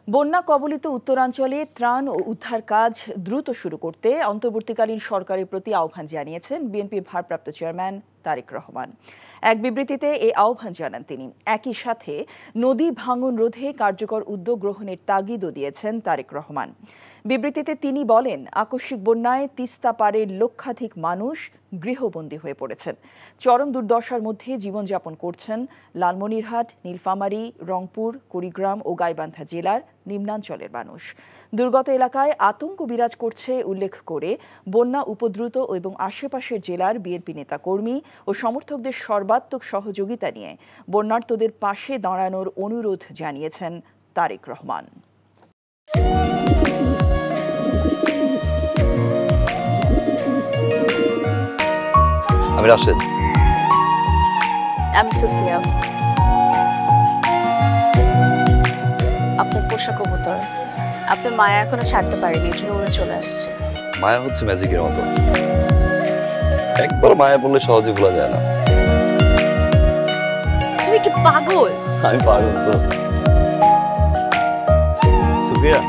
বন্যা কবলিত উত্তরাঞ্চলে ত্রাণ ও উদ্ধার কাজ দ্রুত শুরু করতে অন্তর্বর্তীকালীন সরকারের প্রতি আহ্বান জানিয়েছেন বিএনপির ভারপ্রাপ্ত চেয়ারম্যান তারেক রহমান। এক বিবৃতিতে এই আহ্বান জানান তিনি। একই সাথে নদী ভাঙন রোধে কার্যকর উদ্যোগ গ্রহণের তাগিদও দিয়েছেন তারেক রহমান। বিবৃতিতে তিনি বলেন, আকস্মিক বন্যায় তিস্তা পাড়ের লক্ষাধিক মানুষ গৃহবন্দী হয়ে পড়েছেন। চরম দুর্দশার মধ্যে জীবনযাপন করছেন লালমনিরহাট, নীলফামারী, রংপুর, কুড়িগ্রাম ও গাইবান্ধা জেলার নিম্নাঞ্চলের মানুষ। দুর্গত এলাকায় আতঙ্ক বিরাজ করছে উল্লেখ করে বন্যা উপদ্রুত এবং আশেপাশের জেলার বিএনপি নেতাকর্মী ও সমর্থকদের সর্বাত্মক সহযোগিতা নিয়ে বন্যার্তদের পাশে দাঁড়ানোর অনুরোধ জানিয়েছেন তারেক রহমান। আমি রাশেদ। আমি সুফিয়া। আপনার পোষা কবুতর, আপনার মায়া এখনো ছাড়তে পারেনি, এর জন্য উড়ে চলে আসছে। মায়া হচ্ছে ম্যাজিকের মতো, একবার মায়া বললে সহজে ভোলা যায় না। তুমি কি পাগল? আমি পাগল তো। সুফিয়া,